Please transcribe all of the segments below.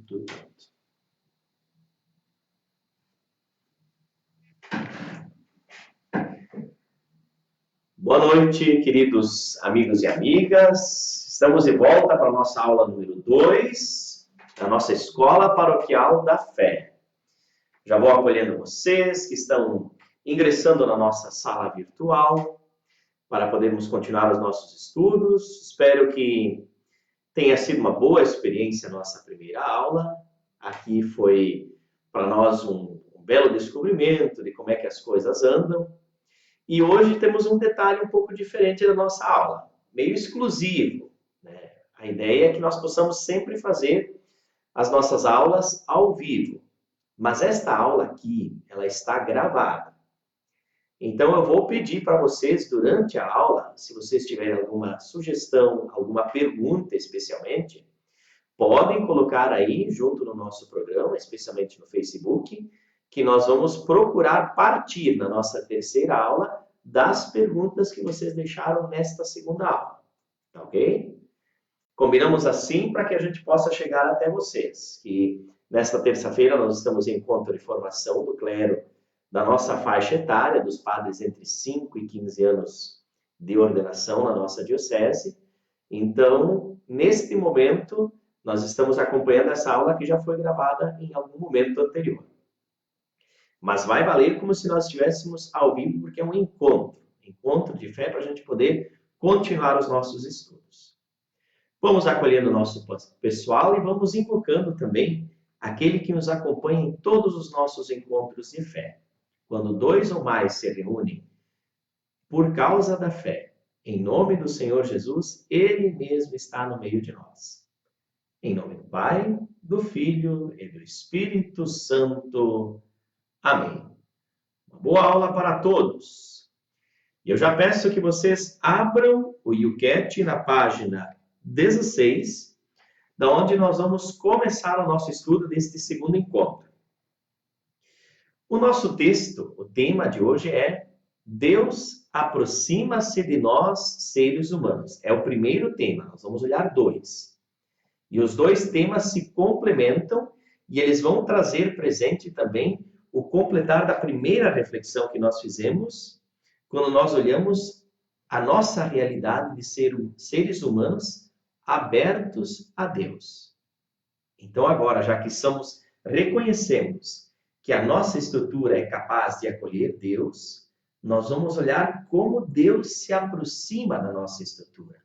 Tudo pronto. Boa noite, queridos amigos e amigas. Estamos de volta para a nossa aula número 2, da nossa Escola Paroquial da Fé. Já vou acolhendo vocês que estão ingressando na nossa sala virtual para podermos continuar os nossos estudos. Espero que tenha sido uma boa experiência a nossa primeira aula. Aqui foi para nós um belo descobrimento de como é que as coisas andam. E hoje temos um detalhe um pouco diferente da nossa aula, meio exclusivo, né? A ideia é que nós possamos sempre fazer as nossas aulas ao vivo. Mas esta aula aqui, ela está gravada. Então eu vou pedir para vocês durante a aula, se vocês tiverem alguma sugestão, alguma pergunta especialmente, podem colocar aí junto no nosso programa, especialmente no Facebook, que nós vamos procurar partir na nossa terceira aula das perguntas que vocês deixaram nesta segunda aula, tá ok? Combinamos assim para que a gente possa chegar até vocês, que nesta terça-feira nós estamos em encontro de formação do clero da nossa faixa etária, dos padres entre 5 e 15 anos de ordenação na nossa diocese. Então, neste momento, nós estamos acompanhando essa aula que já foi gravada em algum momento anterior. Mas vai valer como se nós estivéssemos ao vivo, porque é um encontro de fé para a gente poder continuar os nossos estudos. Vamos acolhendo o nosso pessoal e vamos invocando também aquele que nos acompanha em todos os nossos encontros de fé. Quando 2 ou mais se reúnem por causa da fé, em nome do Senhor Jesus, Ele mesmo está no meio de nós. Em nome do Pai, do Filho e do Espírito Santo. Amém. Uma boa aula para todos. E eu já peço que vocês abram o YouCat na página 16, da onde nós vamos começar o nosso estudo deste segundo encontro. O nosso texto, o tema de hoje é Deus aproxima-se de nós, seres humanos. É o primeiro tema, nós vamos olhar 2. E os 2 temas se complementam e eles vão trazer presente também o completar da primeira reflexão que nós fizemos, quando nós olhamos a nossa realidade de seres humanos abertos a Deus. Então agora, já que reconhecemos que a nossa estrutura é capaz de acolher Deus, nós vamos olhar como Deus se aproxima da nossa estrutura.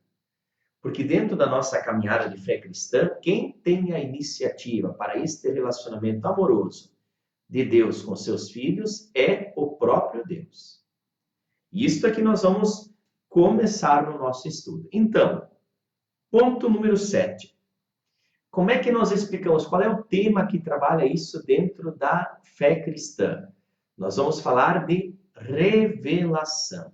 Porque dentro da nossa caminhada de fé cristã, quem tem a iniciativa para este relacionamento amoroso de Deus com seus filhos é o próprio Deus. Isto é que nós vamos começar no nosso estudo. Então, ponto número 7. Como é que nós explicamos? Qual é o tema que trabalha isso dentro da fé cristã? Nós vamos falar de revelação.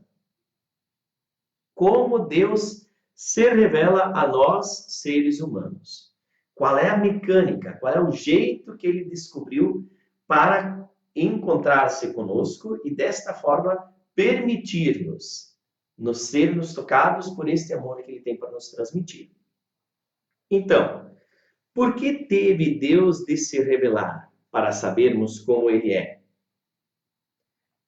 Como Deus se revela a nós, seres humanos. Qual é a mecânica? Qual é o jeito que ele descobriu para encontrar-se conosco e, desta forma, permitir-nos sermos tocados por este amor que ele tem para nos transmitir. Então, por que teve Deus de se revelar? Para sabermos como ele é.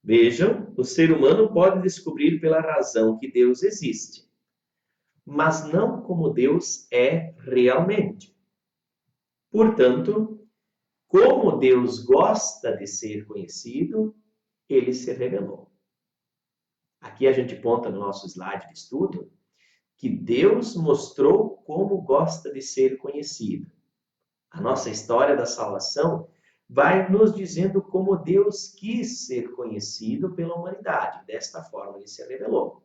Vejam, o ser humano pode descobrir pela razão que Deus existe, mas não como Deus é realmente. Portanto, como Deus gosta de ser conhecido, ele se revelou. Aqui a gente aponta no nosso slide de estudo que Deus mostrou como gosta de ser conhecido. A nossa história da salvação vai nos dizendo como Deus quis ser conhecido pela humanidade. Desta forma, ele se revelou.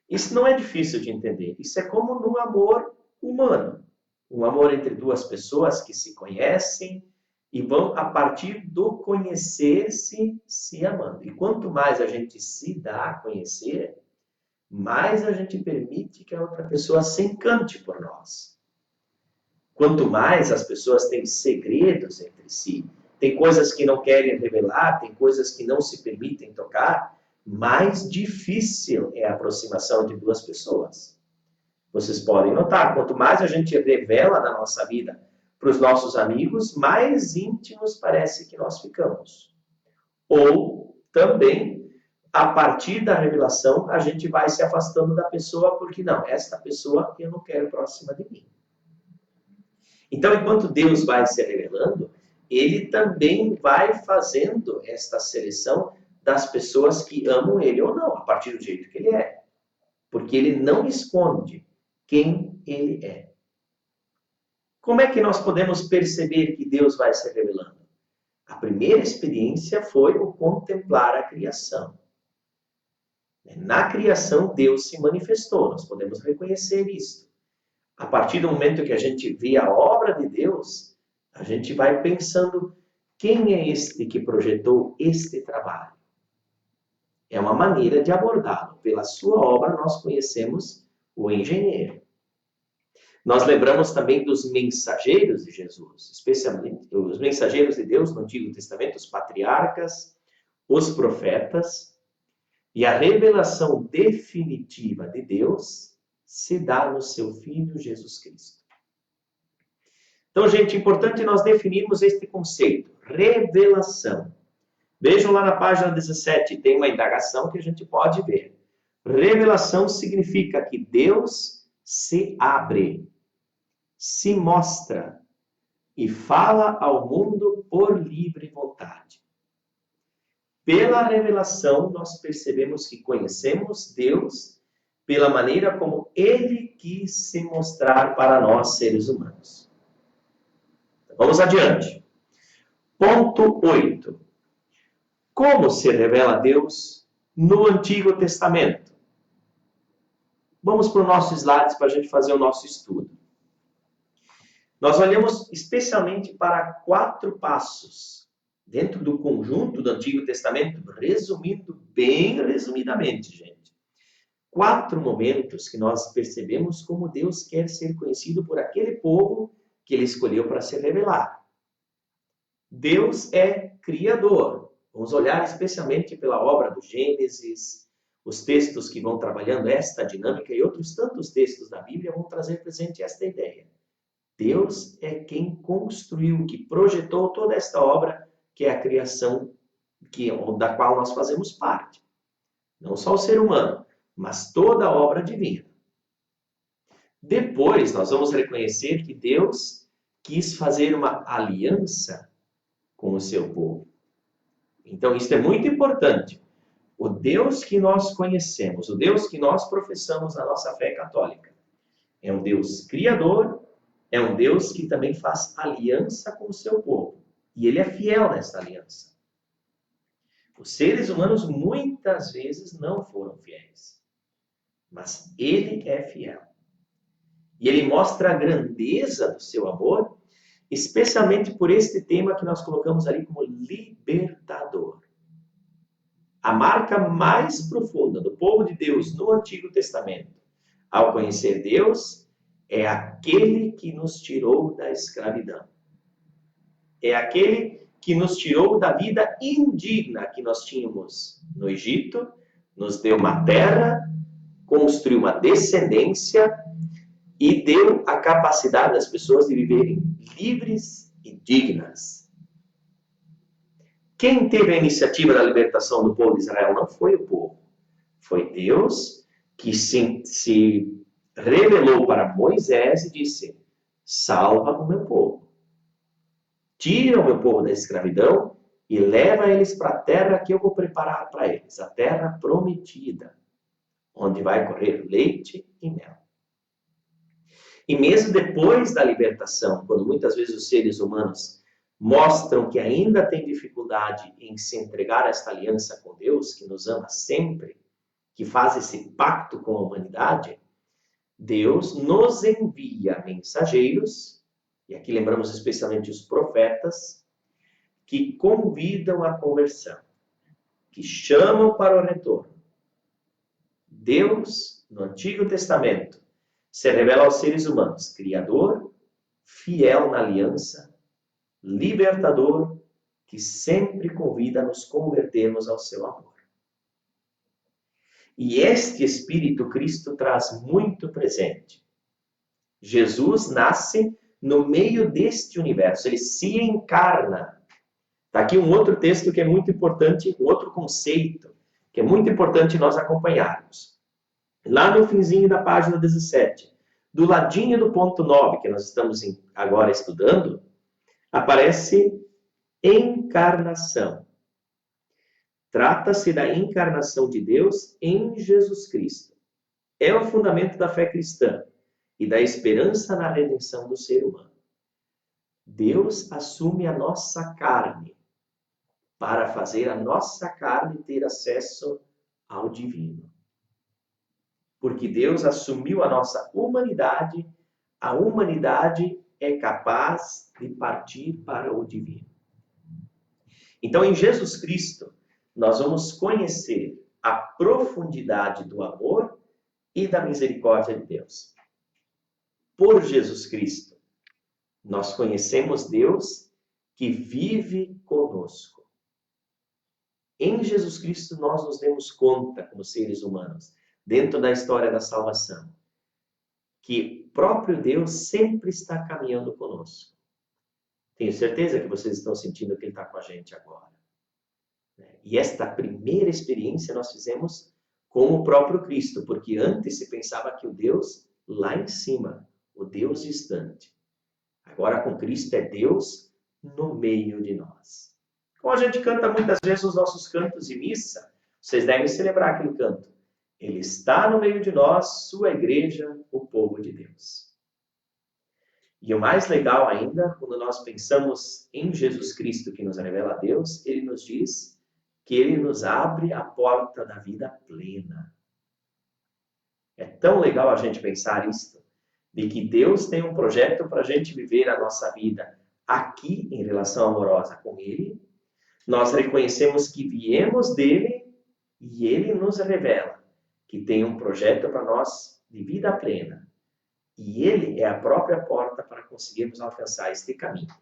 Isso não é difícil de entender. Isso é como num amor humano. Um amor entre 2 pessoas que se conhecem e vão, a partir do conhecer-se, se amando. E quanto mais a gente se dá a conhecer, mais a gente permite que a outra pessoa se encante por nós. Quanto mais as pessoas têm segredos entre si, tem coisas que não querem revelar, tem coisas que não se permitem tocar, mais difícil é a aproximação de duas pessoas. Vocês podem notar, quanto mais a gente revela da nossa vida para os nossos amigos, mais íntimos parece que nós ficamos. Ou também, a partir da revelação, a gente vai se afastando da pessoa, porque não, esta pessoa eu não quero próxima de mim. Então, enquanto Deus vai se revelando, Ele também vai fazendo esta seleção das pessoas que amam Ele ou não, a partir do jeito que Ele é. Porque Ele não esconde quem Ele é. Como é que nós podemos perceber que Deus vai se revelando? A primeira experiência foi o contemplar a criação. Na criação, Deus se manifestou, nós podemos reconhecer isso. A partir do momento que a gente vê a obra de Deus, a gente vai pensando, quem é este que projetou este trabalho? É uma maneira de abordá-lo. Pela sua obra, nós conhecemos o engenheiro. Nós lembramos também dos mensageiros de Jesus, especialmente os mensageiros de Deus no Antigo Testamento, os patriarcas, os profetas, e a revelação definitiva de Deus se dá no seu Filho Jesus Cristo. Então, gente, é importante nós definirmos este conceito, revelação. Vejam lá na página 17, tem uma indagação que a gente pode ver. Revelação significa que Deus se abre, se mostra e fala ao mundo por livre vontade. Pela revelação, nós percebemos que conhecemos Deus pela maneira como Ele quis se mostrar para nós, seres humanos. Vamos adiante. Ponto 8. Como se revela Deus no Antigo Testamento? Vamos para o nosso slide para a gente fazer o nosso estudo. Nós olhamos especialmente para 4 passos dentro do conjunto do Antigo Testamento, resumindo bem resumidamente, gente. 4 momentos que nós percebemos como Deus quer ser conhecido por aquele povo que Ele escolheu para se revelar. Deus é Criador. Vamos olhar especialmente pela obra do Gênesis, os textos que vão trabalhando esta dinâmica e outros tantos textos da Bíblia vão trazer presente esta ideia. Deus é quem construiu, que projetou toda esta obra, que é a criação da qual nós fazemos parte. Não só o ser humano, mas toda a obra divina. Depois, nós vamos reconhecer que Deus quis fazer uma aliança com o seu povo. Então, isso é muito importante. O Deus que nós conhecemos, o Deus que nós professamos na nossa fé católica, é um Deus criador, é um Deus que também faz aliança com o seu povo. E Ele é fiel nessa aliança. Os seres humanos muitas vezes não foram fiéis. Mas Ele é fiel. E Ele mostra a grandeza do seu amor, especialmente por este tema que nós colocamos ali como libertador. A marca mais profunda do povo de Deus no Antigo Testamento, ao conhecer Deus, é aquele que nos tirou da escravidão. É aquele que nos tirou da vida indigna que nós tínhamos no Egito, nos deu uma terra, construiu uma descendência e deu a capacidade das pessoas de viverem livres e dignas. Quem teve a iniciativa da libertação do povo de Israel não foi o povo. Foi Deus que se revelou para Moisés e disse: salva o meu povo. Tira o meu povo da escravidão e leva eles para a terra que eu vou preparar para eles, a terra prometida, onde vai correr leite e mel. E mesmo depois da libertação, quando muitas vezes os seres humanos mostram que ainda têm dificuldade em se entregar a esta aliança com Deus, que nos ama sempre, que faz esse pacto com a humanidade, Deus nos envia mensageiros, e aqui lembramos especialmente os profetas, que convidam à conversão, que chamam para o retorno. Deus, no Antigo Testamento, se revela aos seres humanos, Criador, fiel na aliança, libertador que sempre convida a nos convertermos ao seu amor. E este Espírito Cristo traz muito presente. Jesus nasce no meio deste universo, ele se encarna. Está aqui um outro texto que é muito importante, um outro conceito, que é muito importante nós acompanharmos. Lá no finzinho da página 17, do ladinho do ponto 9, que nós estamos agora estudando, aparece encarnação. Trata-se da encarnação de Deus em Jesus Cristo. É o fundamento da fé cristã e da esperança na redenção do ser humano. Deus assume a nossa carne para fazer a nossa carne ter acesso ao divino. Porque Deus assumiu a nossa humanidade, a humanidade é capaz de partir para o divino. Então, em Jesus Cristo, nós vamos conhecer a profundidade do amor e da misericórdia de Deus. Por Jesus Cristo, nós conhecemos Deus que vive conosco. Em Jesus Cristo, nós nos demos conta, como seres humanos, dentro da história da salvação, que o próprio Deus sempre está caminhando conosco. Tenho certeza que vocês estão sentindo que Ele está com a gente agora. E esta primeira experiência nós fizemos com o próprio Cristo, porque antes se pensava que o Deus lá em cima, o Deus distante. Agora com Cristo é Deus no meio de nós. Como a gente canta muitas vezes os nossos cantos de missa, vocês devem celebrar aquele canto. Ele está no meio de nós, sua igreja, o povo de Deus. E o mais legal ainda, quando nós pensamos em Jesus Cristo que nos revela a Deus, ele nos diz que ele nos abre a porta da vida plena. É tão legal a gente pensar isto, de que Deus tem um projeto para a gente viver a nossa vida aqui em relação amorosa com Ele. Nós reconhecemos que viemos dele e Ele nos revela que tem um projeto para nós de vida plena. E Ele é a própria porta para conseguirmos alcançar este caminho.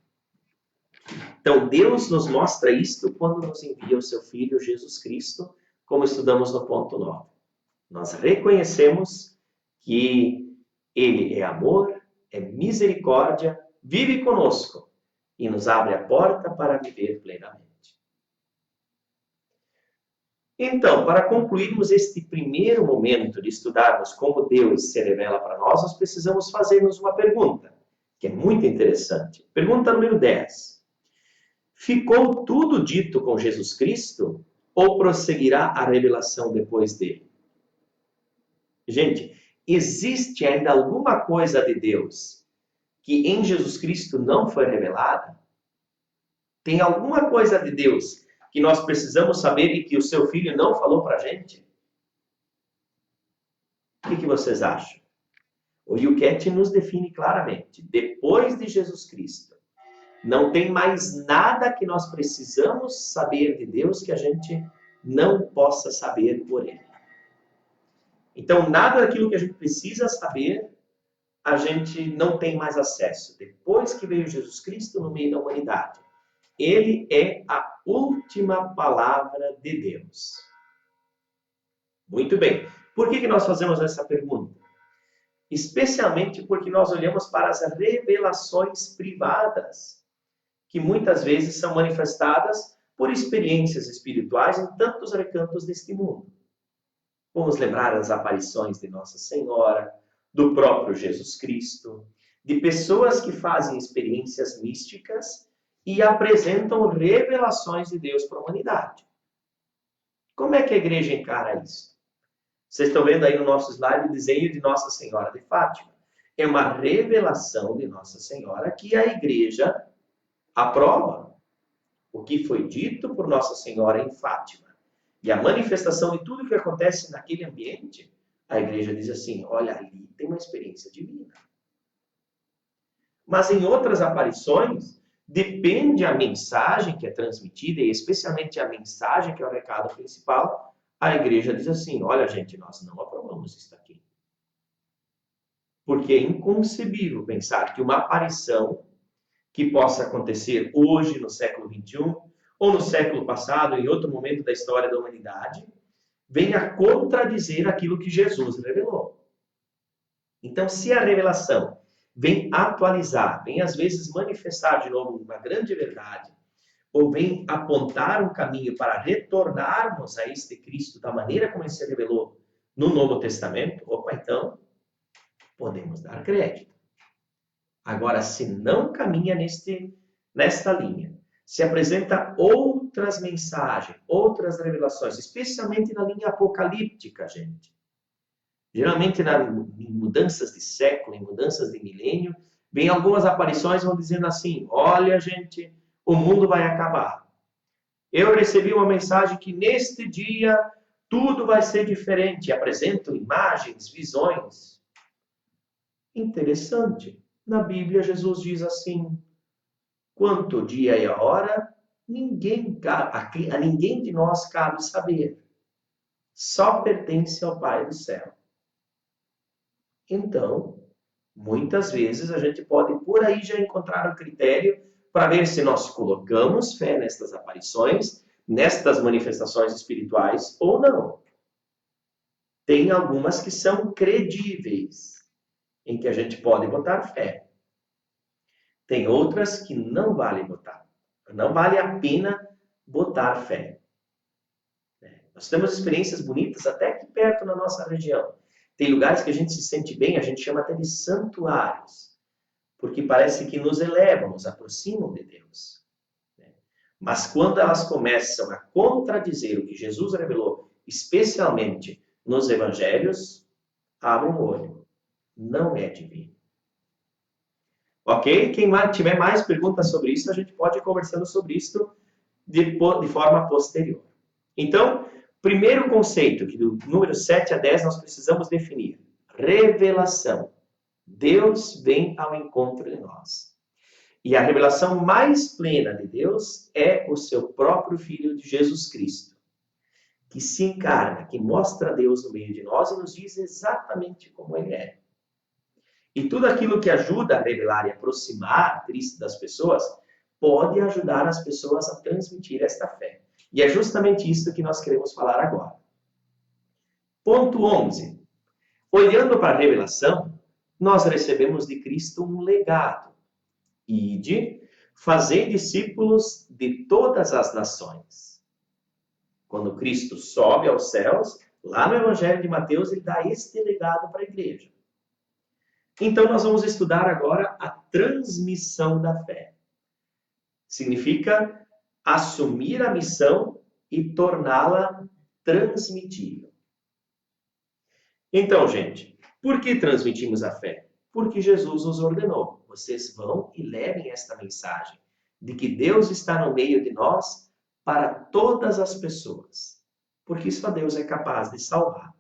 Então, Deus nos mostra isto quando nos envia o seu Filho, Jesus Cristo, como estudamos no ponto 9. Nós reconhecemos que Ele é amor, é misericórdia, vive conosco e nos abre a porta para viver plenamente. Então, para concluirmos este primeiro momento de estudarmos como Deus se revela para nós, nós precisamos fazer-nos uma pergunta, que é muito interessante. Pergunta número 10. Ficou tudo dito com Jesus Cristo ou prosseguirá a revelação depois dele? Gente, existe ainda alguma coisa de Deus que em Jesus Cristo não foi revelada? Tem alguma coisa de Deus que nós precisamos saber e que o seu Filho não falou para a gente? O que vocês acham? O Yucat nos define claramente. Depois de Jesus Cristo, não tem mais nada que nós precisamos saber de Deus que a gente não possa saber por Ele. Então, nada daquilo que a gente precisa saber, a gente não tem mais acesso. Depois que veio Jesus Cristo no meio da humanidade, Ele é a última palavra de Deus. Muito bem. Por que nós fazemos essa pergunta? Especialmente porque nós olhamos para as revelações privadas, que muitas vezes são manifestadas por experiências espirituais em tantos recantos deste mundo. Vamos lembrar das aparições de Nossa Senhora, do próprio Jesus Cristo, de pessoas que fazem experiências místicas e apresentam revelações de Deus para a humanidade. Como é que a igreja encara isso? Vocês estão vendo aí no nosso slide o desenho de Nossa Senhora de Fátima. É uma revelação de Nossa Senhora que a igreja aprova. O que foi dito por Nossa Senhora em Fátima e a manifestação de tudo o que acontece naquele ambiente, a igreja diz assim, olha, ali tem uma experiência divina. Mas em outras aparições, depende a mensagem que é transmitida, e especialmente a mensagem que é o recado principal, a igreja diz assim, olha gente, nós não aprovamos isso aqui. Porque é inconcebível pensar que uma aparição que possa acontecer hoje, no século XXI, ou no século passado, em outro momento da história da humanidade, venha contradizer aquilo que Jesus revelou. Então, se a revelação vem atualizar, vem às vezes manifestar de novo uma grande verdade, ou vem apontar um caminho para retornarmos a este Cristo da maneira como ele se revelou no Novo Testamento, opa, então, podemos dar crédito. Agora, se não caminha nesta linha, se apresenta outras mensagens, outras revelações, especialmente na linha apocalíptica, gente. Geralmente, em mudanças de século, em mudanças de milênio, vem algumas aparições vão dizendo assim, olha, gente, o mundo vai acabar. Eu recebi uma mensagem que neste dia tudo vai ser diferente. Apresentam imagens, visões. Interessante. Na Bíblia, Jesus diz assim, quanto o dia e a hora, a ninguém de nós cabe saber. Só pertence ao Pai do céu. Então, muitas vezes a gente pode por aí já encontrar um critério para ver se nós colocamos fé nestas aparições, nestas manifestações espirituais ou não. Tem algumas que são credíveis, em que a gente pode botar fé. Tem outras que não vale botar. Não vale a pena botar fé. Nós temos experiências bonitas até aqui perto na nossa região. Tem lugares que a gente se sente bem, a gente chama até de santuários, porque parece que nos elevam, nos aproximam de Deus. Mas quando elas começam a contradizer o que Jesus revelou, especialmente nos evangelhos, abre um olho. Não é divino. Ok? Quem tiver mais perguntas sobre isso, a gente pode ir conversando sobre isso de forma posterior. Então, primeiro conceito, que do número 7 a 10 nós precisamos definir. Revelação. Deus vem ao encontro de nós. E a revelação mais plena de Deus é o seu próprio Filho de Jesus Cristo, que se encarna, que mostra Deus no meio de nós e nos diz exatamente como Ele é. E tudo aquilo que ajuda a revelar e aproximar Cristo das pessoas, pode ajudar as pessoas a transmitir esta fé. E é justamente isso que nós queremos falar agora. Ponto 11. Olhando para a revelação, nós recebemos de Cristo um legado. Ide, fazer discípulos de todas as nações. Quando Cristo sobe aos céus, lá no Evangelho de Mateus, ele dá este legado para a igreja. Então, nós vamos estudar agora a transmissão da fé. Significa assumir a missão e torná-la transmitível. Então, gente, por que transmitimos a fé? Porque Jesus nos ordenou. Vocês vão e levem esta mensagem de que Deus está no meio de nós para todas as pessoas. Porque só Deus é capaz de salvar.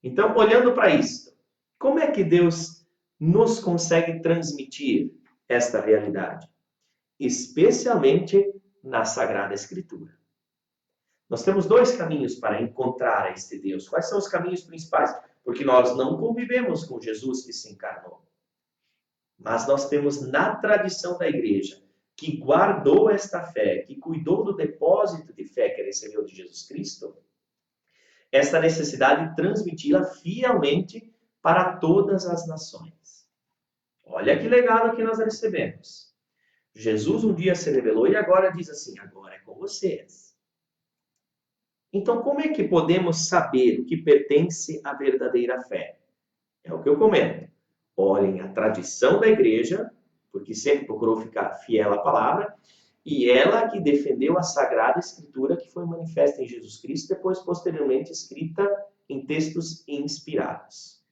Então, olhando para isso, como é que Deus nos consegue transmitir esta realidade? Especialmente na Sagrada Escritura. Nós temos dois caminhos para encontrar este Deus. Quais são os caminhos principais? Porque nós não convivemos com Jesus que se encarnou. Mas nós temos na tradição da igreja, que guardou esta fé, que cuidou do depósito de fé que recebeu de Jesus Cristo, esta necessidade de transmiti-la fielmente para todas as nações. Olha que legado que nós recebemos. Jesus um dia se revelou e agora diz assim, agora é com vocês. Então, como é que podemos saber o que pertence à verdadeira fé? É o que eu comento. Olhem a tradição da igreja, porque sempre procurou ficar fiel à palavra, e ela que defendeu a Sagrada Escritura que foi manifesta em Jesus Cristo, depois posteriormente escrita em textos inspirados.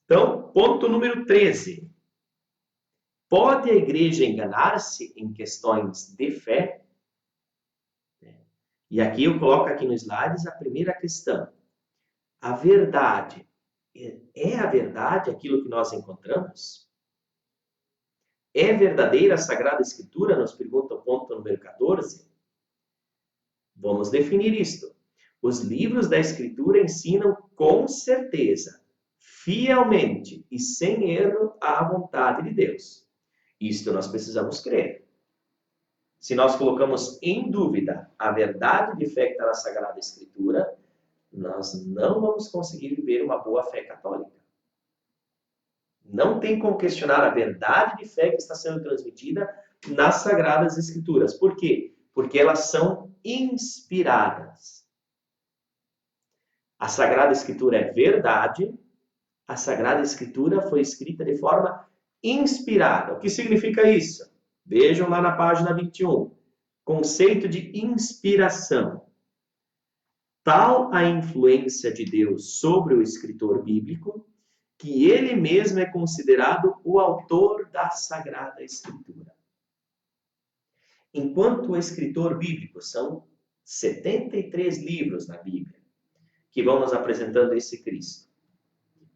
Então, ponto número 13. Pode a igreja enganar-se em questões de fé? E aqui eu coloco aqui no slides a primeira questão. A verdade, é a verdade aquilo que nós encontramos? É verdadeira a Sagrada Escritura? Nos pergunta o ponto número 14. Vamos definir isto. Os livros da Escritura ensinam com certeza, fielmente e sem erro a vontade de Deus. Isto nós precisamos crer. se nós colocamos em dúvida a verdade de fé que está na Sagrada Escritura, nós não vamos conseguir viver uma boa fé católica. Não tem como questionar a verdade de fé que está sendo transmitida nas Sagradas Escrituras. Por quê? Porque elas são inspiradas. A Sagrada Escritura é verdade, a Sagrada Escritura foi escrita de forma inspirada. O que significa isso? Vejam lá na página 21. Conceito de inspiração. Tal a influência de Deus sobre o escritor bíblico, que ele mesmo é considerado o autor da Sagrada Escritura. Enquanto o escritor bíblico, são 73 livros na Bíblia, que vão nos apresentando esse Cristo.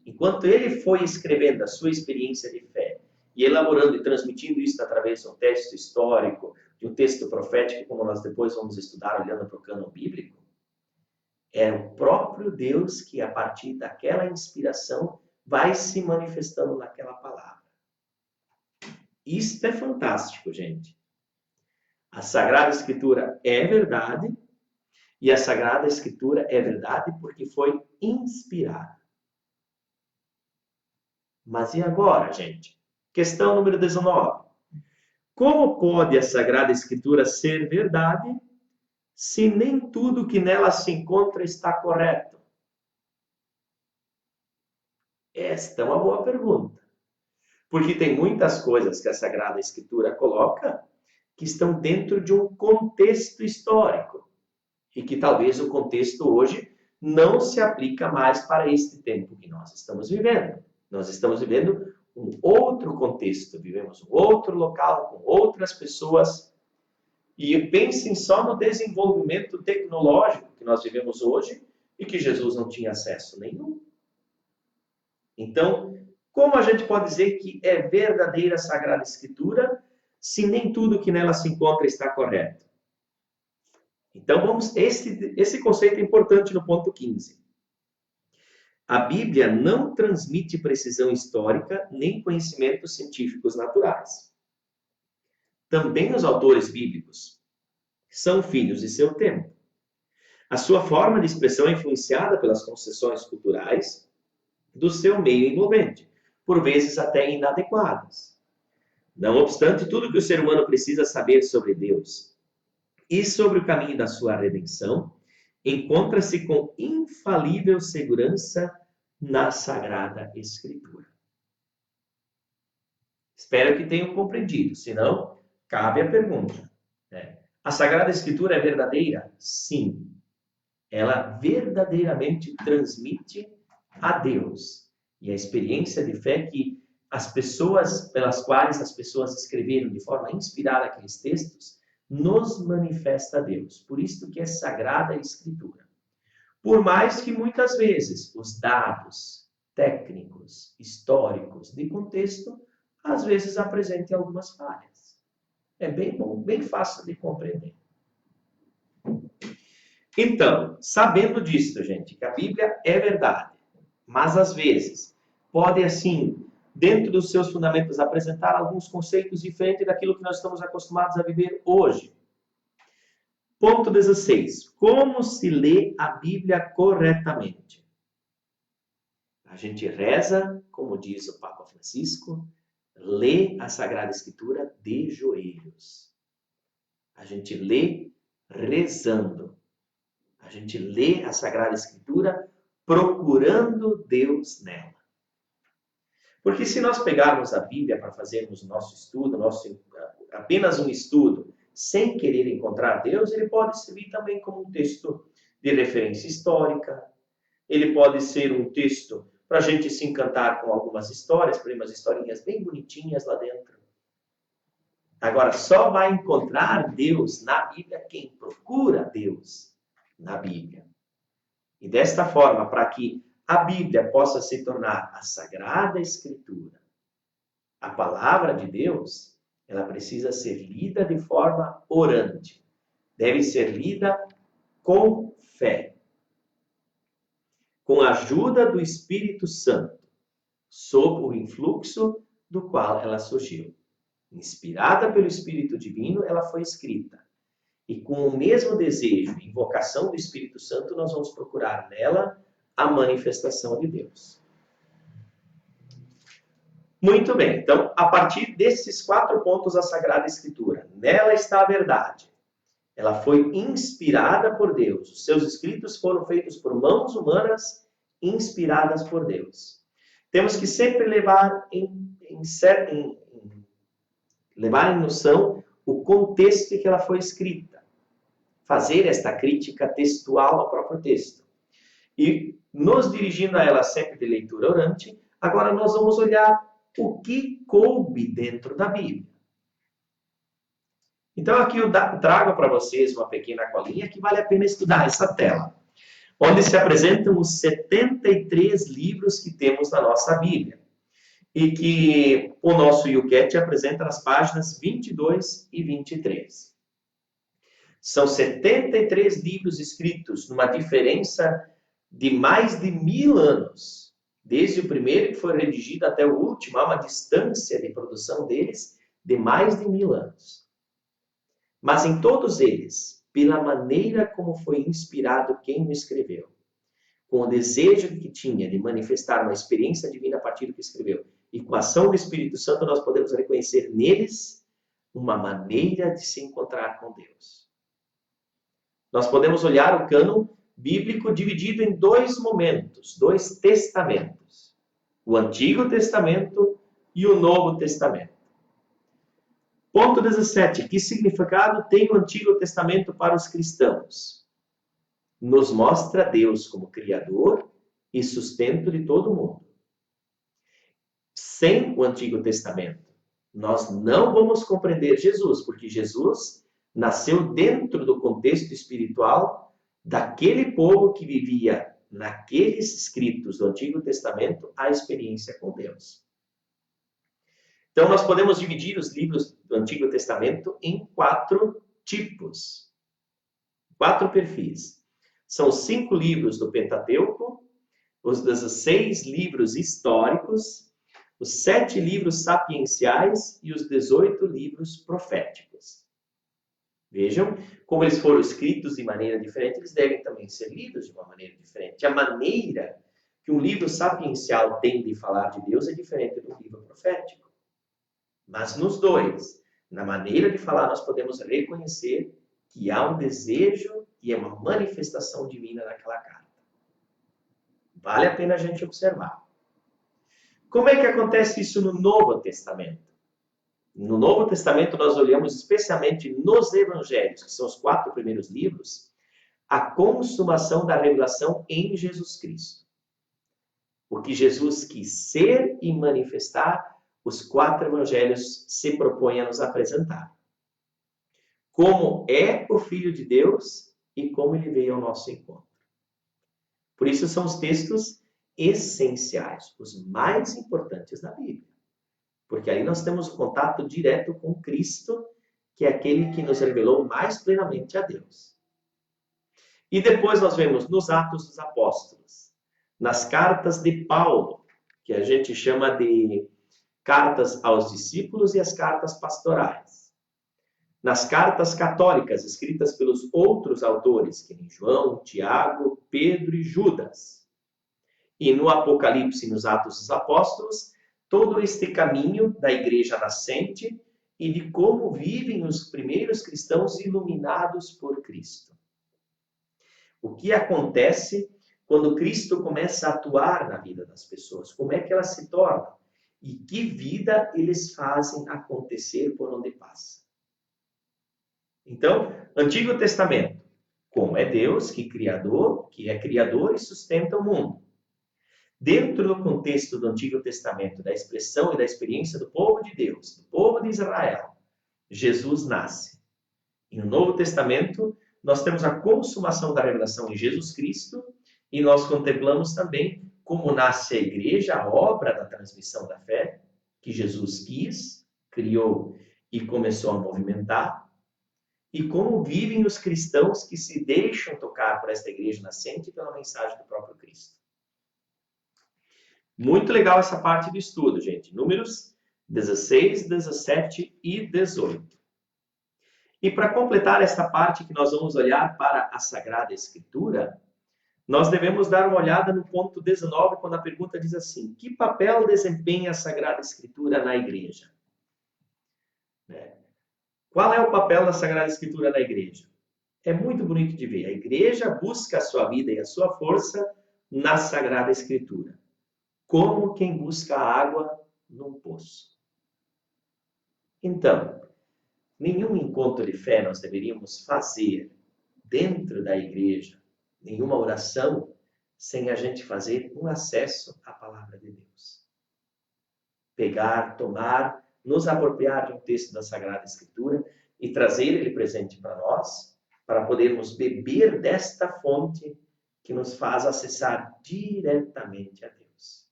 Enquanto ele foi escrevendo a sua experiência de fé, e elaborando e transmitindo isso através de um texto histórico, de um texto profético, como nós depois vamos estudar olhando para o cânon bíblico, é o próprio Deus que, a partir daquela inspiração, vai se manifestando naquela palavra. Isso é fantástico, gente. A Sagrada Escritura é verdade, e a Sagrada Escritura é verdade porque foi inspirada. Mas e agora, gente? Questão número 19. Como pode a Sagrada Escritura ser verdade se nem tudo que nela se encontra está correto? Esta é uma boa pergunta. Porque tem muitas coisas que a Sagrada Escritura coloca que estão dentro de um contexto histórico. E que talvez o contexto hoje não se aplica mais para este tempo que nós estamos vivendo. Nós estamos vivendo um outro contexto, vivemos um outro local, com outras pessoas. E pensem só no desenvolvimento tecnológico que nós vivemos hoje e que Jesus não tinha acesso nenhum. Então, como a gente pode dizer que é verdadeira a Sagrada Escritura se nem tudo que nela se encontra está correto? Então, esse conceito é importante no ponto 15. A Bíblia não transmite precisão histórica nem conhecimentos científicos naturais. Também os autores bíblicos são filhos de seu tempo. A sua forma de expressão é influenciada pelas concessões culturais do seu meio envolvente, por vezes até inadequadas. Não obstante, tudo que o ser humano precisa saber sobre Deus e sobre o caminho da sua redenção encontra-se com infalível segurança na Sagrada Escritura. Espero que tenham compreendido, senão, cabe a pergunta. A Sagrada Escritura é verdadeira? Sim. Ela verdadeiramente transmite a Deus. E a experiência de fé que as pessoas, pelas quais as pessoas escreveram de forma inspirada aqueles textos, nos manifesta a Deus. Por isso que é Sagrada Escritura. Por mais que muitas vezes os dados técnicos, históricos, de contexto, às vezes apresentem algumas falhas. É bem bom, bem fácil de compreender. Então, sabendo disso, gente, que a Bíblia é verdade, mas às vezes pode, assim, dentro dos seus fundamentos, apresentar alguns conceitos diferentes daquilo que nós estamos acostumados a viver hoje. Ponto 16. Como se lê a Bíblia corretamente? A gente reza, como diz o Papa Francisco, lê a Sagrada Escritura de joelhos. A gente lê rezando. A gente lê a Sagrada Escritura procurando Deus nela. Porque se nós pegarmos a Bíblia para fazermos o nosso estudo, apenas um estudo, sem querer encontrar Deus, ele pode servir também como um texto de referência histórica. Ele pode ser um texto para a gente se encantar com algumas histórias, por umas historinhas bem bonitinhas lá dentro. Agora, só vai encontrar Deus na Bíblia quem procura Deus na Bíblia. E desta forma, para que a Bíblia possa se tornar a Sagrada Escritura, a palavra de Deus, ela precisa ser lida de forma orante. Deve ser lida com fé. Com a ajuda do Espírito Santo, sob o influxo do qual ela surgiu. Inspirada pelo Espírito Divino, ela foi escrita. E com o mesmo desejo e invocação do Espírito Santo, nós vamos procurar nela a manifestação de Deus. Muito bem, então, a partir desses 4 pontos da Sagrada Escritura, nela está a verdade. Ela foi inspirada por Deus. Os seus escritos foram feitos por mãos humanas, inspiradas por Deus. Temos que sempre levar em noção o contexto em que ela foi escrita. Fazer esta crítica textual ao próprio texto. E nos dirigindo a ela sempre de leitura orante, agora nós vamos olhar o que coube dentro da Bíblia. Então aqui eu trago para vocês uma pequena colinha que vale a pena estudar essa tela, onde se apresentam os 73 livros que temos na nossa Bíblia, e que o nosso YouCat apresenta nas páginas 22 e 23. São 73 livros escritos numa diferença de mais de 1000 anos. Desde o primeiro que foi redigido até o último, há uma distância de produção deles de mais de 1000 anos. Mas em todos eles, pela maneira como foi inspirado quem o escreveu, com o desejo que tinha de manifestar uma experiência divina a partir do que escreveu, e com a ação do Espírito Santo, nós podemos reconhecer neles uma maneira de se encontrar com Deus. Nós podemos olhar o cânon bíblico dividido em 2 momentos, 2 testamentos. O Antigo Testamento e o Novo Testamento. Ponto 17. Que significado tem o Antigo Testamento para os cristãos? Nos mostra Deus como Criador e sustento de todo mundo. Sem o Antigo Testamento, nós não vamos compreender Jesus, porque Jesus nasceu dentro do contexto espiritual daquele povo que vivia naqueles escritos do Antigo Testamento a experiência com Deus. Então, nós podemos dividir os livros do Antigo Testamento em 4 tipos, 4 perfis. São os 5 livros do Pentateuco, os 16 livros históricos, os 7 livros sapienciais e os 18 livros proféticos. Vejam, como eles foram escritos de maneira diferente, eles devem também ser lidos de uma maneira diferente. A maneira que um livro sapiencial tem de falar de Deus é diferente do livro profético. Mas nos 2, na maneira de falar, nós podemos reconhecer que há um desejo e é uma manifestação divina naquela carta. Vale a pena a gente observar. Como é que acontece isso no Novo Testamento? No Novo Testamento, nós olhamos especialmente nos Evangelhos, que são os 4 primeiros livros, a consumação da revelação em Jesus Cristo. O que Jesus quis ser e manifestar, os 4 Evangelhos se propõem a nos apresentar. Como é o Filho de Deus e como ele veio ao nosso encontro. Por isso são os textos essenciais, os mais importantes da Bíblia. Porque aí nós temos o contato direto com Cristo, que é aquele que nos revelou mais plenamente a Deus. E depois nós vemos nos Atos dos Apóstolos, nas cartas de Paulo, que a gente chama de cartas aos discípulos e as cartas pastorais. Nas cartas católicas, escritas pelos outros autores, que nem João, Tiago, Pedro e Judas. E no Apocalipse e nos Atos dos Apóstolos, todo este caminho da igreja nascente e de como vivem os primeiros cristãos iluminados por Cristo. O que acontece quando Cristo começa a atuar na vida das pessoas? Como é que elas se tornam? E que vida eles fazem acontecer por onde passa? Então, Antigo Testamento, como é Deus que é criador e sustenta o mundo. Dentro do contexto do Antigo Testamento, da expressão e da experiência do povo de Deus, do povo de Israel, Jesus nasce. E no Novo Testamento, nós temos a consumação da revelação em Jesus Cristo e nós contemplamos também como nasce a igreja, a obra da transmissão da fé, que Jesus quis, criou e começou a movimentar, e como vivem os cristãos que se deixam tocar por esta igreja nascente e pela mensagem do próprio Cristo. Muito legal essa parte do estudo, gente. Números 16, 17 e 18. E para completar esta parte que nós vamos olhar para a Sagrada Escritura, nós devemos dar uma olhada no ponto 19, quando a pergunta diz assim: que papel desempenha a Sagrada Escritura na igreja? Qual é o papel da Sagrada Escritura na igreja? É muito bonito de ver. A igreja busca a sua vida e a sua força na Sagrada Escritura, como quem busca água num poço. Então, nenhum encontro de fé nós deveríamos fazer dentro da igreja, nenhuma oração, sem a gente fazer um acesso à palavra de Deus. Pegar, tomar, nos apropriar de um texto da Sagrada Escritura e trazer ele presente para nós, para podermos beber desta fonte que nos faz acessar diretamente a Deus.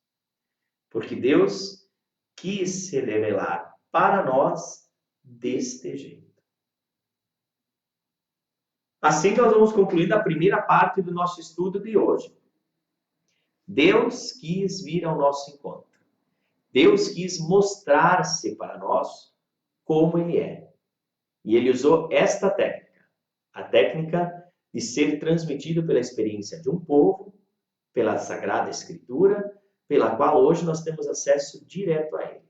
Porque Deus quis se revelar para nós deste jeito. Assim nós vamos concluir a primeira parte do nosso estudo de hoje. Deus quis vir ao nosso encontro. Deus quis mostrar-se para nós como Ele é. E Ele usou esta técnica, a técnica de ser transmitido pela experiência de um povo, pela Sagrada Escritura, pela qual hoje nós temos acesso direto a Ele.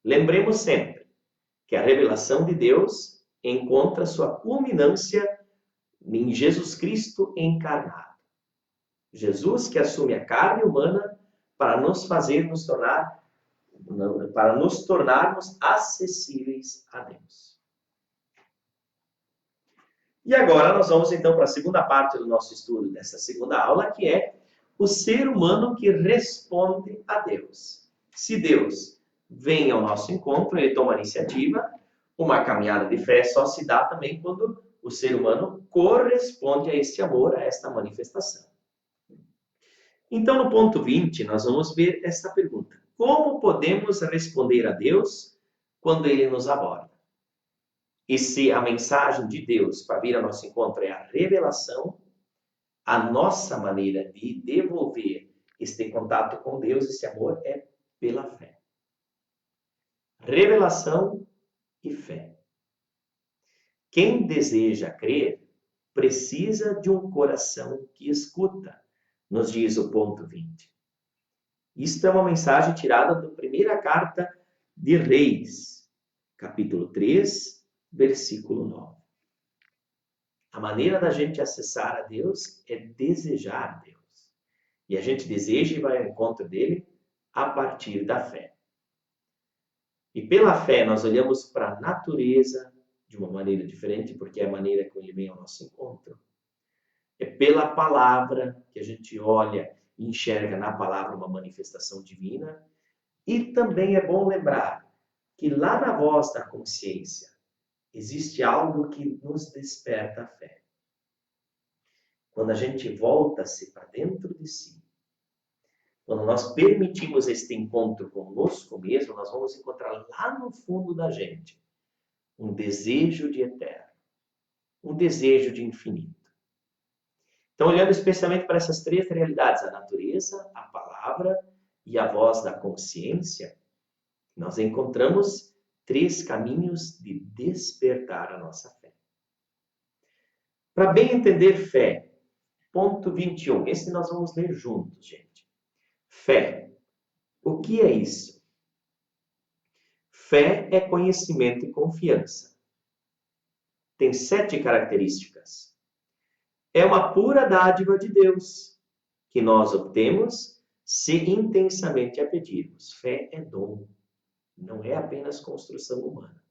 Lembremos sempre que a revelação de Deus encontra sua culminância em Jesus Cristo encarnado. Jesus que assume a carne humana para nos tornarmos acessíveis a Deus. E agora nós vamos então para a segunda parte do nosso estudo dessa segunda aula, que é o ser humano que responde a Deus. Se Deus vem ao nosso encontro, ele toma a iniciativa, uma caminhada de fé só se dá também quando o ser humano corresponde a este amor, a esta manifestação. Então, no ponto 20, nós vamos ver essa pergunta. Como podemos responder a Deus quando Ele nos aborda? E se a mensagem de Deus para vir ao nosso encontro é a revelação, a nossa maneira de devolver este contato com Deus, esse amor, é pela fé. Revelação e fé. Quem deseja crer precisa de um coração que escuta, nos diz o ponto 20. Isto é uma mensagem tirada da primeira carta de Reis, capítulo 3, versículo 9. A maneira da gente acessar a Deus é desejar Deus. E a gente deseja e vai ao encontro dele a partir da fé. E pela fé nós olhamos para a natureza de uma maneira diferente, porque é a maneira como ele vem ao nosso encontro. É pela palavra que a gente olha e enxerga na palavra uma manifestação divina. E também é bom lembrar que lá na voz da consciência existe algo que nos desperta a fé. Quando a gente volta-se para dentro de si, quando nós permitimos este encontro conosco mesmo, nós vamos encontrar lá no fundo da gente um desejo de eterno, um desejo de infinito. Então, olhando especialmente para essas três realidades, a natureza, a palavra e a voz da consciência, nós encontramos três caminhos de despertar a nossa fé. Para bem entender fé, ponto 21, esse nós vamos ler juntos, gente. Fé. O que é isso? Fé é conhecimento e confiança. Tem 7 características. É uma pura dádiva de Deus, que nós obtemos se intensamente a pedirmos. Fé é dom, não é apenas construção humana.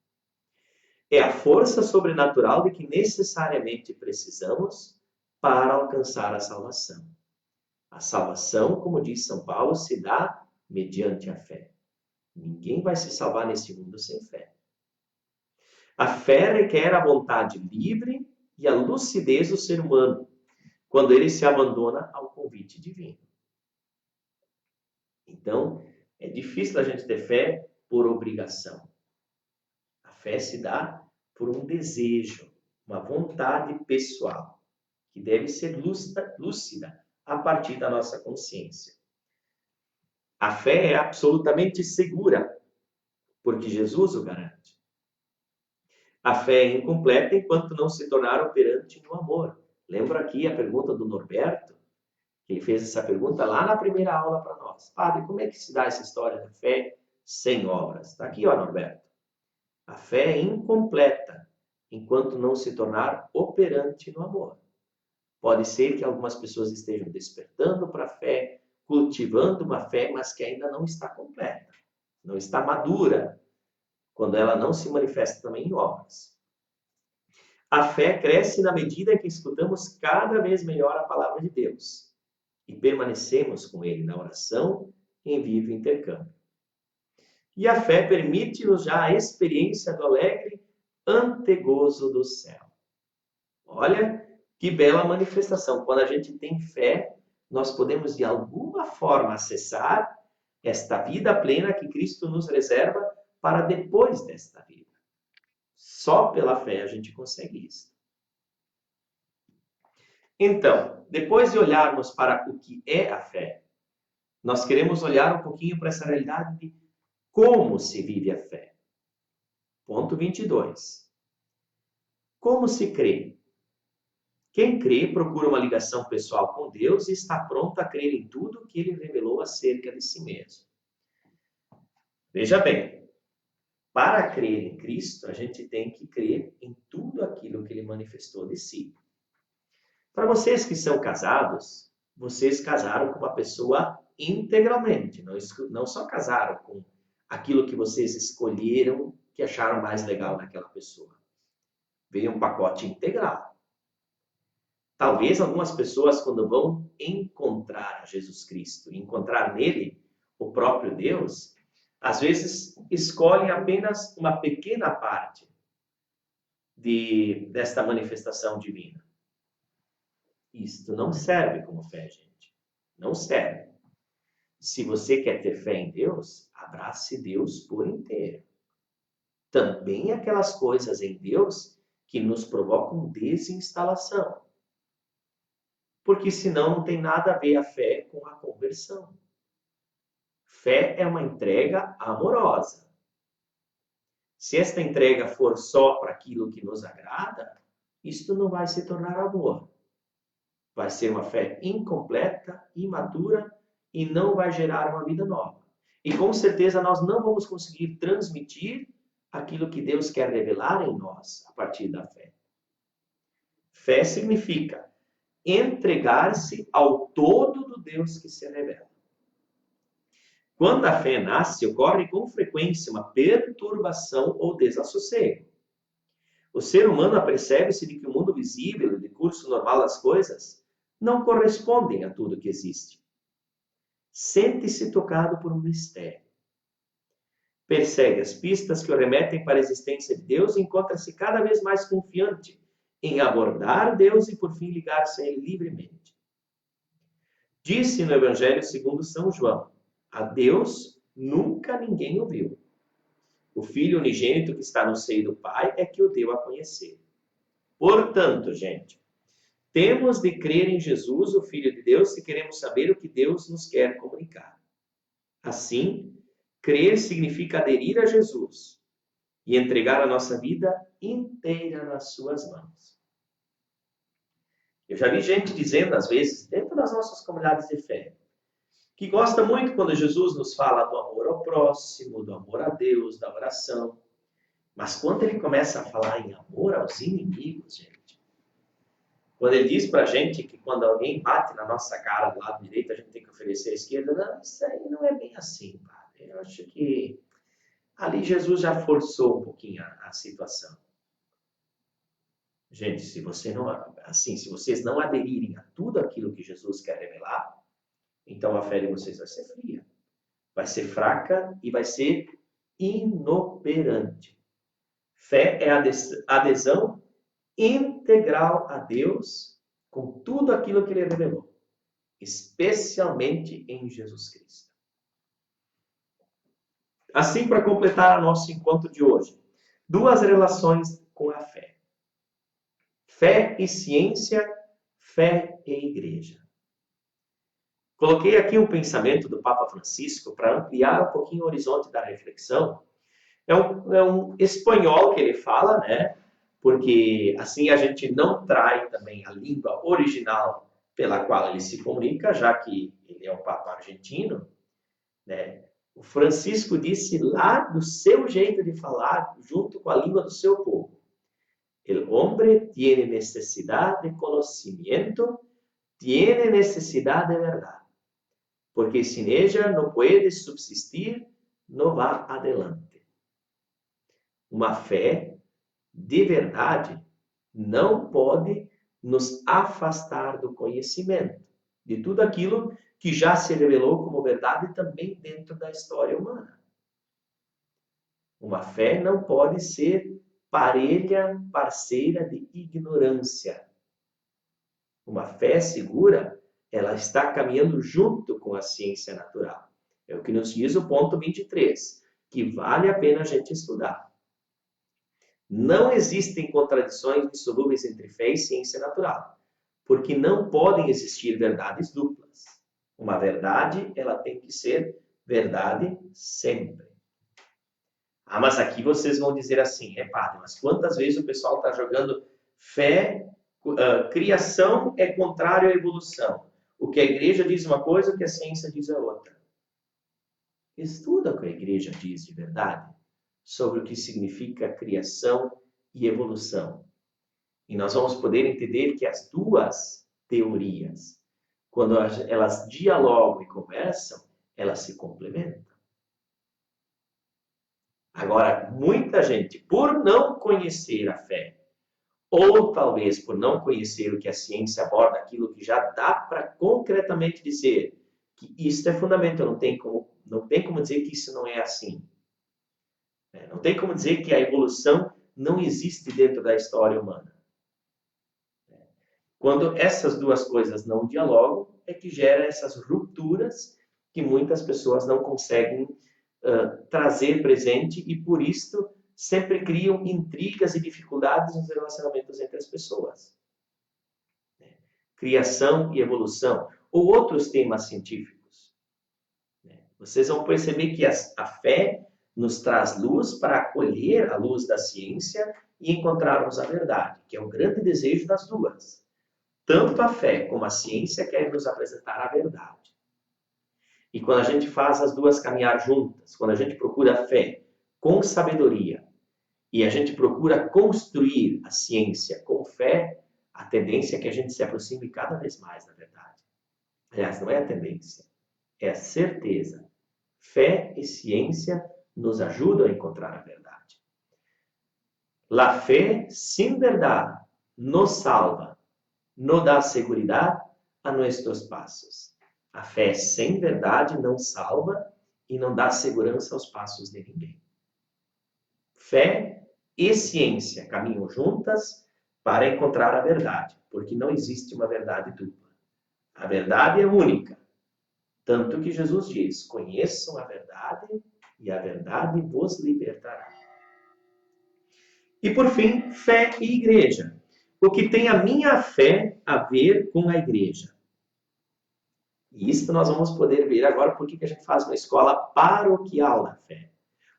É a força sobrenatural de que necessariamente precisamos para alcançar a salvação. A salvação, como diz São Paulo, se dá mediante a fé. Ninguém vai se salvar neste mundo sem fé. A fé requer a vontade livre e a lucidez do ser humano, quando ele se abandona ao convite divino. Então, é difícil a gente ter fé por obrigação. A fé se dá por um desejo, uma vontade pessoal, que deve ser lúcida a partir da nossa consciência. A fé é absolutamente segura, porque Jesus o garante. A fé é incompleta enquanto não se tornar operante no amor. Lembra aqui a pergunta do Norberto? Ele fez essa pergunta lá na primeira aula para nós. Padre, como é que se dá essa história da fé sem obras? Está aqui, ó, Norberto. A fé é incompleta enquanto não se tornar operante no amor. Pode ser que algumas pessoas estejam despertando para a fé, cultivando uma fé, mas que ainda não está completa, não está madura, quando ela não se manifesta também em obras. A fé cresce na medida em que escutamos cada vez melhor a palavra de Deus e permanecemos com Ele na oração em vivo intercâmbio. E a fé permite-nos já a experiência do alegre antegozo do céu. Olha que bela manifestação. Quando a gente tem fé, nós podemos de alguma forma acessar esta vida plena que Cristo nos reserva para depois desta vida. Só pela fé a gente consegue isso. Então, depois de olharmos para o que é a fé, nós queremos olhar um pouquinho para essa realidade de como se vive a fé. Ponto 22. Como se crê? Quem crê procura uma ligação pessoal com Deus e está pronto a crer em tudo que Ele revelou acerca de si mesmo. Veja bem, para crer em Cristo, a gente tem que crer em tudo aquilo que Ele manifestou de si. Para vocês que são casados, vocês casaram com uma pessoa integralmente, não só casaram com aquilo que vocês escolheram, que acharam mais legal naquela pessoa. Veio um pacote integral. Talvez algumas pessoas, quando vão encontrar Jesus Cristo, encontrar nele o próprio Deus, às vezes escolhem apenas uma pequena parte desta manifestação divina. Isto não serve como fé, gente. Não serve. Se você quer ter fé em Deus, abrace Deus por inteiro. Também aquelas coisas em Deus que nos provocam desinstalação. Porque senão não tem nada a ver a fé com a conversão. Fé é uma entrega amorosa. Se esta entrega for só para aquilo que nos agrada, isto não vai se tornar amor. Vai ser uma fé incompleta, imatura e não vai gerar uma vida nova. E com certeza nós não vamos conseguir transmitir aquilo que Deus quer revelar em nós a partir da fé. Fé significa entregar-se ao todo do Deus que se revela. Quando a fé nasce, ocorre com frequência uma perturbação ou desassossego. O ser humano apercebe-se de que o mundo visível e o decurso normal das coisas não correspondem a tudo que existe. Sente-se tocado por um mistério. Persegue as pistas que o remetem para a existência de Deus e encontra-se cada vez mais confiante em abordar Deus e, por fim, ligar-se a Ele livremente. Disse no Evangelho segundo São João: a Deus nunca ninguém o viu. O Filho unigênito que está no seio do Pai é que o deu a conhecer. Portanto, gente, temos de crer em Jesus, o Filho de Deus, se queremos saber o que Deus nos quer comunicar. Assim, crer significa aderir a Jesus e entregar a nossa vida inteira nas suas mãos. Eu já vi gente dizendo, às vezes, dentro das nossas comunidades de fé, que gosta muito quando Jesus nos fala do amor ao próximo, do amor a Deus, da oração. Mas quando ele começa a falar em amor aos inimigos, gente, quando ele diz pra gente que quando alguém bate na nossa cara do lado direito, a gente tem que oferecer a esquerda, não, isso aí não é bem assim, padre. Eu acho que ali Jesus já forçou um pouquinho a situação. Gente, se vocês não aderirem a tudo aquilo que Jesus quer revelar, então a fé de vocês vai ser fria, vai ser fraca e vai ser inoperante. Fé é adesão integral a Deus com tudo aquilo que Ele revelou, especialmente em Jesus Cristo. Assim, para completar o nosso encontro de hoje, duas relações com a fé. Fé e ciência, fé e igreja. Coloquei aqui um pensamento do Papa Francisco para ampliar um pouquinho o horizonte da reflexão, É um espanhol que ele fala, né? Porque assim a gente não trai também a língua original pela qual ele se comunica, já que ele é um Papa argentino, né? O Francisco disse lá do seu jeito de falar, junto com a língua do seu povo. El hombre tiene necesidad de conocimiento, tiene necesidad de verdad, porque sin ella no puede subsistir, no va adelante. Uma fé de verdade não pode nos afastar do conhecimento, de tudo aquilo que já se revelou como verdade também dentro da história humana. Uma fé não pode ser parelha, parceira de ignorância. Uma fé segura, ela está caminhando junto com a ciência natural. É o que nos diz o ponto 23, que vale a pena a gente estudar. Não existem contradições dissolúveis entre fé e ciência natural, porque não podem existir verdades duplas. Uma verdade, ela tem que ser verdade sempre. Ah, mas aqui vocês vão dizer assim, padre, mas quantas vezes o pessoal está jogando fé, criação é contrário à evolução. O que a igreja diz uma coisa, o que a ciência diz é outra. Estuda o que a igreja diz de verdade sobre o que significa criação e evolução. E nós vamos poder entender que as duas teorias, quando elas dialogam e conversam, elas se complementam. Agora, muita gente, por não conhecer a fé, ou talvez por não conhecer o que a ciência aborda, aquilo que já dá para concretamente dizer que isso é fundamental, não tem como dizer que isso não é assim. Não tem como dizer que a evolução não existe dentro da história humana. Quando essas duas coisas não dialogam, é que gera essas rupturas que muitas pessoas não conseguem trazer presente e, por isso, sempre criam intrigas e dificuldades nos relacionamentos entre as pessoas. Criação e evolução, ou outros temas científicos. Vocês vão perceber que a fé nos traz luz para acolher a luz da ciência e encontrarmos a verdade, que é o grande desejo das duas. Tanto a fé como a ciência querem nos apresentar a verdade. E quando a gente faz as duas caminhar juntas, quando a gente procura a fé com sabedoria e a gente procura construir a ciência com fé, a tendência é que a gente se aproxime cada vez mais da verdade. Aliás, não é a tendência, é a certeza. Fé e ciência nos ajudam a encontrar a verdade. La fe sin verdad nos salva, nos dá seguridade a nossos passos. A fé sem verdade não salva e não dá segurança aos passos de ninguém. Fé e ciência caminham juntas para encontrar a verdade, porque não existe uma verdade dupla. A verdade é única. Tanto que Jesus diz, conheçam a verdade e a verdade vos libertará. E por fim, fé e igreja. O que tem a minha fé a ver com a igreja? E isso nós vamos poder ver agora porque que a gente faz uma escola paroquial da fé.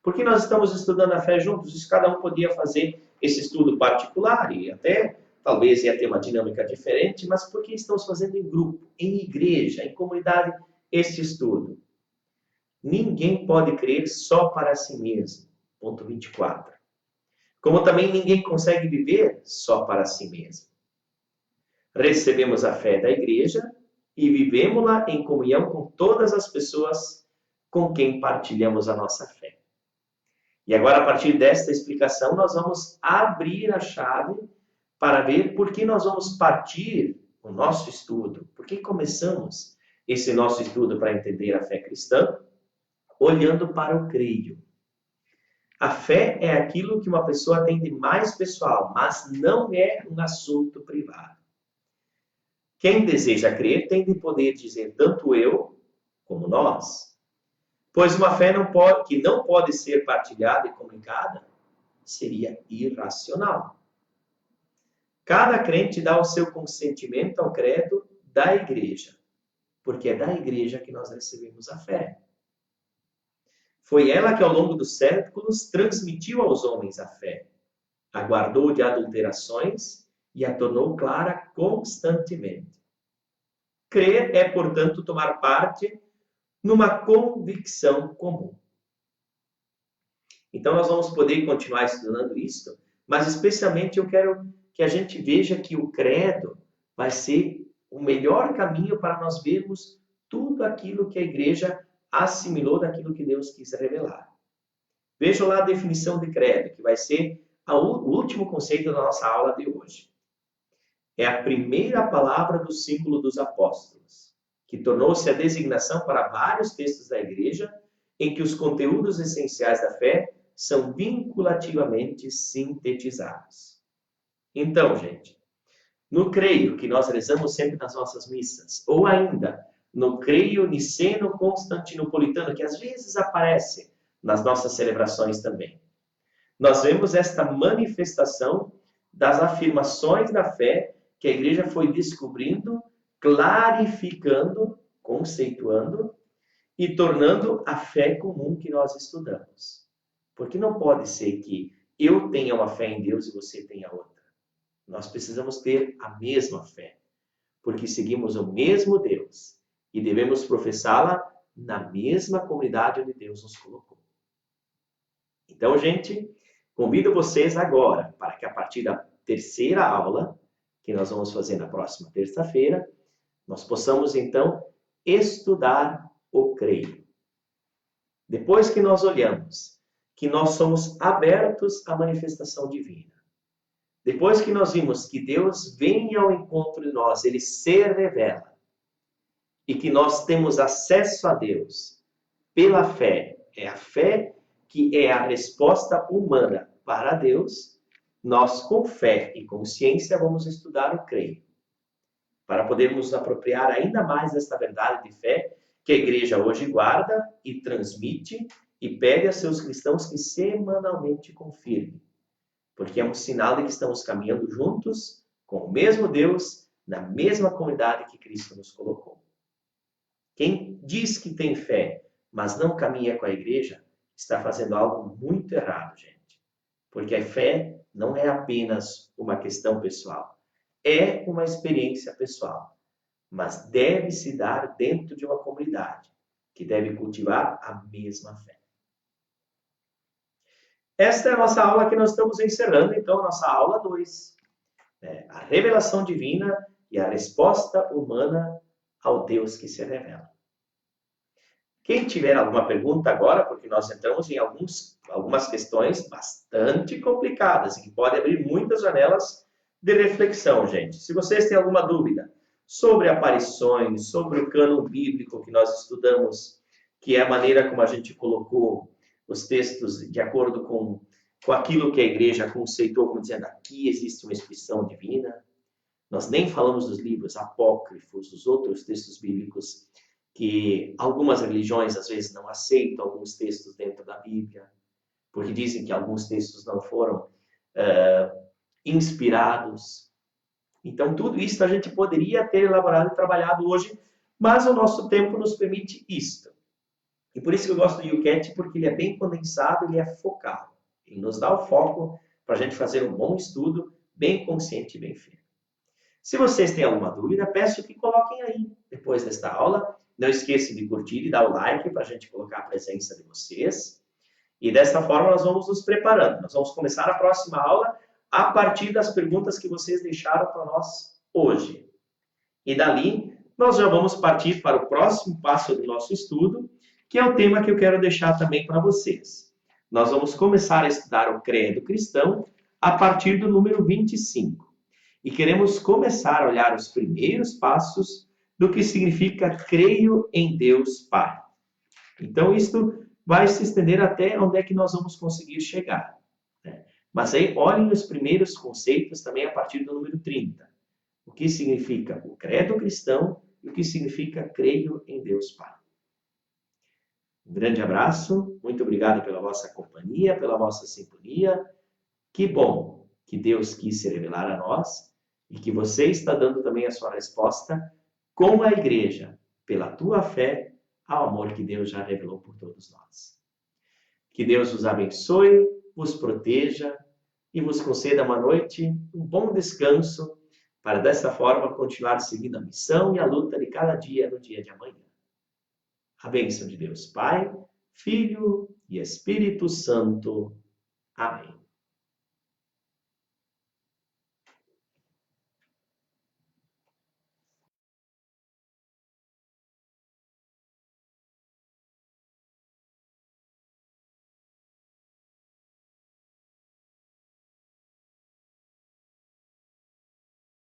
Porque nós estamos estudando a fé juntos, e cada um podia fazer esse estudo particular e até talvez ia ter uma dinâmica diferente, mas porque estamos fazendo em grupo, em igreja, em comunidade, esse estudo? Ninguém pode crer só para si mesmo. Ponto 24. Como também ninguém consegue viver só para si mesmo. Recebemos a fé da igreja e vivemos-la em comunhão com todas as pessoas com quem partilhamos a nossa fé. E agora, a partir desta explicação, nós vamos abrir a chave para ver por que nós vamos partir o nosso estudo, por que começamos esse nosso estudo para entender a fé cristã, olhando para o creio. A fé é aquilo que uma pessoa tem de mais pessoal, mas não é um assunto privado. Quem deseja crer tem de poder dizer tanto eu como nós. Pois uma fé que não pode ser partilhada e comunicada seria irracional. Cada crente dá o seu consentimento ao credo da igreja, porque é da igreja que nós recebemos a fé. Foi ela que, ao longo dos séculos, transmitiu aos homens a fé, a guardou de adulterações e a tornou clara constantemente. Crer é, portanto, tomar parte numa convicção comum. Então, nós vamos poder continuar estudando isso, mas especialmente eu quero que a gente veja que o credo vai ser o melhor caminho para nós vermos tudo aquilo que a igreja assimilou daquilo que Deus quis revelar. Vejam lá a definição de credo, que vai ser o último conceito da nossa aula de hoje. É a primeira palavra do símbolo dos apóstolos, que tornou-se a designação para vários textos da igreja, em que os conteúdos essenciais da fé são vinculativamente sintetizados. Então, gente, no creio, que nós rezamos sempre nas nossas missas, ou ainda no creio niceno-constantinopolitano, que às vezes aparece nas nossas celebrações também, nós vemos esta manifestação das afirmações da fé que a igreja foi descobrindo, clarificando, conceituando e tornando a fé comum que nós estudamos. Porque não pode ser que eu tenha uma fé em Deus e você tenha outra. Nós precisamos ter a mesma fé, porque seguimos o mesmo Deus e devemos professá-la na mesma comunidade onde Deus nos colocou. Então, gente, convido vocês agora para que a partir da terceira aula, que nós vamos fazer na próxima terça-feira, nós possamos então estudar o creio. Depois que nós olhamos que nós somos abertos à manifestação divina, depois que nós vimos que Deus vem ao encontro de nós, Ele se revela, e que nós temos acesso a Deus pela fé, é a fé que é a resposta humana para Deus, nós com fé e consciência vamos estudar o creio, para podermos nos apropriar ainda mais desta verdade de fé que a igreja hoje guarda e transmite e pede a seus cristãos que semanalmente confirmem, porque é um sinal de que estamos caminhando juntos com o mesmo Deus, na mesma comunidade que Cristo nos colocou. Quem diz que tem fé, mas não caminha com a igreja, está fazendo algo muito errado, gente. Porque a fé não é apenas uma questão pessoal, é uma experiência pessoal, mas deve se dar dentro de uma comunidade que deve cultivar a mesma fé. Esta é a nossa aula que nós estamos encerrando, então, a nossa aula 2. A revelação divina e a resposta humana ao Deus que se revela. Quem tiver alguma pergunta agora, porque nós entramos em algumas questões bastante complicadas e que podem abrir muitas janelas de reflexão, gente. Se vocês têm alguma dúvida sobre aparições, sobre o cânon bíblico que nós estudamos, que é a maneira como a gente colocou os textos de acordo com aquilo que a igreja conceitou, como dizendo, aqui existe uma expressão divina. Nós nem falamos dos livros apócrifos, dos outros textos bíblicos, que algumas religiões às vezes não aceitam alguns textos dentro da Bíblia, porque dizem que alguns textos não foram inspirados. Então, tudo isso a gente poderia ter elaborado e trabalhado hoje, mas o nosso tempo nos permite isto. E por isso que eu gosto do YouCat, porque ele é bem condensado, ele é focado. Ele nos dá o foco para a gente fazer um bom estudo, bem consciente e bem firme. Se vocês têm alguma dúvida, peço que coloquem aí depois desta aula. Não esqueça de curtir e dar o like para a gente colocar a presença de vocês. E desta forma nós vamos nos preparando. Nós vamos começar a próxima aula a partir das perguntas que vocês deixaram para nós hoje. E dali nós já vamos partir para o próximo passo do nosso estudo, que é o tema que eu quero deixar também para vocês. Nós vamos começar a estudar o credo cristão a partir do número 25. E queremos começar a olhar os primeiros passos do que significa creio em Deus Pai. Então, isto vai se estender até onde é que nós vamos conseguir chegar. Né? Mas aí, olhem os primeiros conceitos também a partir do número 30. O que significa o credo cristão e o que significa creio em Deus Pai. Um grande abraço, muito obrigado pela vossa companhia, pela vossa sintonia. Que bom que Deus quis se revelar a nós e que você está dando também a sua resposta com a igreja, pela tua fé, ao amor que Deus já revelou por todos nós. Que Deus os abençoe, vos proteja e vos conceda uma noite, um bom descanso, para dessa forma continuar seguindo a missão e a luta de cada dia no dia de amanhã. A bênção de Deus Pai, Filho e Espírito Santo. Amém.